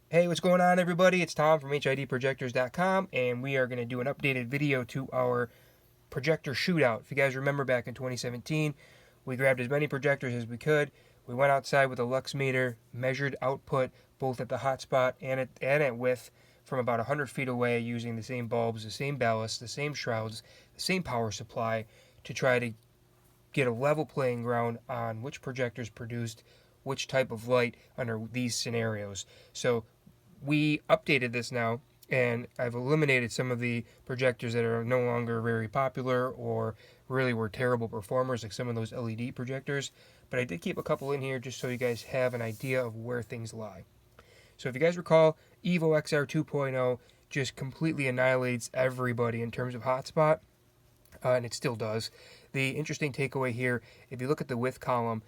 Hey, what's going on, everybody? It's Tom from HIDprojectors.com, and we are going to do an updated video to our projector shootout. If you guys remember back in 2017, we grabbed as many projectors as we could. We went outside with a lux meter, measured output both at the hotspot and at width from about 100 feet away using the same bulbs, the same ballast, the same shrouds, the same power supply to try to get a level playing ground on which projectors produced which type of light under these scenarios. So we updated this now, and I've eliminated some of the projectors that are no longer very popular or really were terrible performers, like some of those LED projectors. But I did keep a couple in here just so you guys have an idea of where things lie. So if you guys recall, Evo XR 2.0 just completely annihilates everybody in terms of hotspot, and it still does. The interesting takeaway here, if you look at the width column,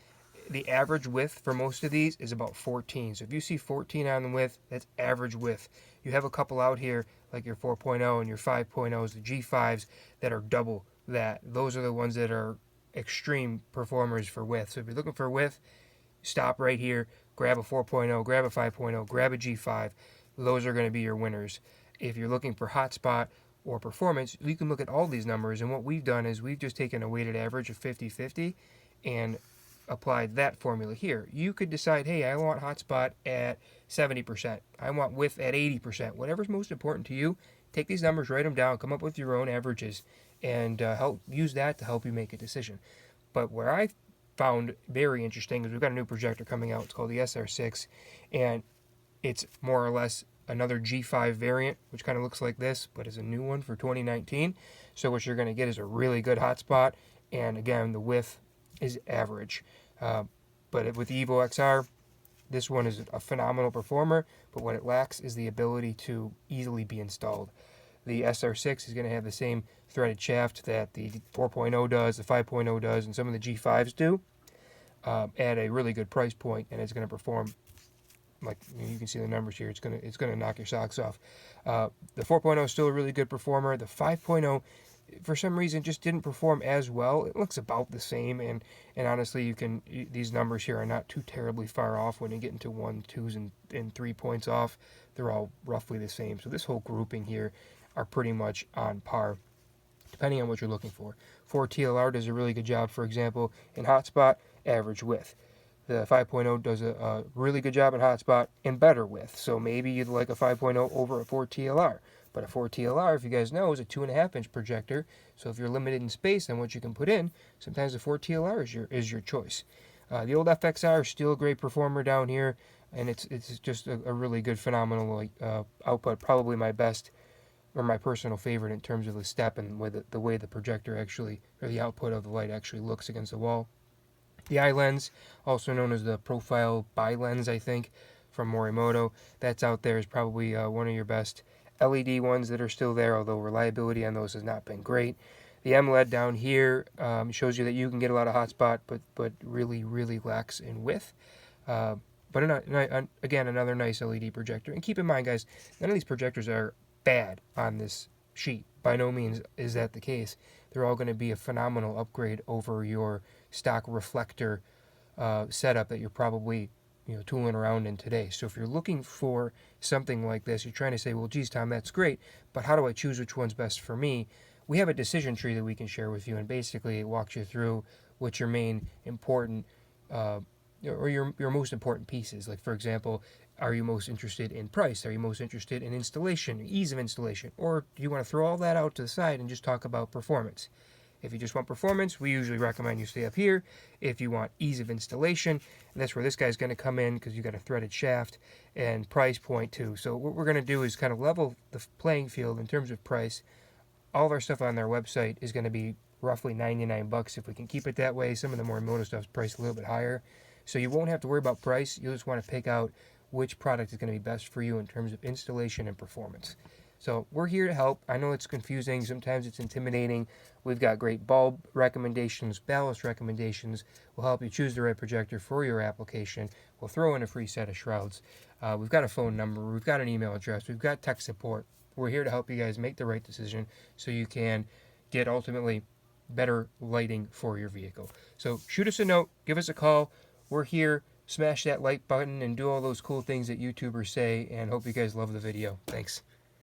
the average width for most of these is about 14. So if you see 14 on the width, that's average width. You have a couple out here like your 4.0 and your 5.0s, the G5s, that are double that. Those are the ones that are extreme performers for width. So if you're looking for width, stop right here, grab a 4.0, grab a 5.0, grab a G5. Those are going to be your winners. If you're looking for hotspot or performance, you can look at all these numbers, and what we've done is we've just taken a weighted average of 50-50 and applied that formula here. You could decide, hey, I want hotspot at 70%. I want width at 80%. Whatever's most important to you, take these numbers, write them down, come up with your own averages, and help use that to help you make a decision. But where I found very interesting is we've got a new projector coming out. It's called the SR6, and it's more or less another G5 variant, which kind of looks like this, but is a new one for 2019. So what you're going to get is a really good hotspot, and again, the width is average. But with the Evo XR, this one is a phenomenal performer, but what it lacks is the ability to easily be installed. The SR6 is going to have the same threaded shaft that the 4.0 does, the 5.0 does, and some of the G5s do, at a really good price point, and it's going to perform like you can see the numbers here. It's gonna knock your socks off. The 4.0 is still a really good performer. The 5.0, for some reason, just didn't perform as well. It looks about the same, and honestly, these numbers here are not too terribly far off when you get into 1, 2s, and 3 points off. They're all roughly the same. So this whole grouping here are pretty much on par, depending on what you're looking for. 4TLR does a really good job, for example, in hotspot, average width. The 5.0 does a really good job in hotspot and better width. So maybe you'd like a 5.0 over a 4TLR. But a 4TLR, if you guys know, is a 2.5-inch projector. So if you're limited in space on what you can put in, sometimes the 4TLR is your choice. The old FXR is still a great performer down here, and it's just a really good, phenomenal output. Probably my best or my personal favorite in terms of the step and the way the projector actually, or the output of the light actually looks against the wall. The eye lens, also known as the profile bi lens, I think, from Morimoto, that's out there, is probably one of your best LED ones that are still there, although reliability on those has not been great. The MLED down here shows you that you can get a lot of hotspot, but really, really lacks in width. But again, another nice LED projector. And keep in mind, guys, none of these projectors are bad on this sheet. By no means is that the case. They're all going to be a phenomenal upgrade over your stock reflector setup that you're probably tooling around in today. So if you're looking for something like this, you're trying to say, well, geez, Tom, that's great, but how do I choose which one's best for me? We have a decision tree that we can share with you, and basically it walks you through what your main important or your most important pieces. Like, for example, are you most interested in price? Are you most interested in installation, ease of installation? Or do you want to throw all that out to the side and just talk about performance? If you just want performance, we usually recommend you stay up here. If you want ease of installation, and that's where this guy's going to come in because you got a threaded shaft, and price point too. So what we're going to do is kind of level the playing field in terms of price. All of our stuff on their website is going to be roughly $99 if we can keep it that way. Some of the Morimoto stuff is priced a little bit higher. So you won't have to worry about price. You'll just want to pick out which product is going to be best for you in terms of installation and performance. So we're here to help. I know it's confusing. Sometimes it's intimidating. We've got great bulb recommendations, ballast recommendations. We'll help you choose the right projector for your application. We'll throw in a free set of shrouds. We've got a phone number. We've got an email address. We've got tech support. We're here to help you guys make the right decision so you can get ultimately better lighting for your vehicle. So shoot us a note. Give us a call. We're here smash that like button and do all those cool things that YouTubers say, and hope you guys love the video. Thanks.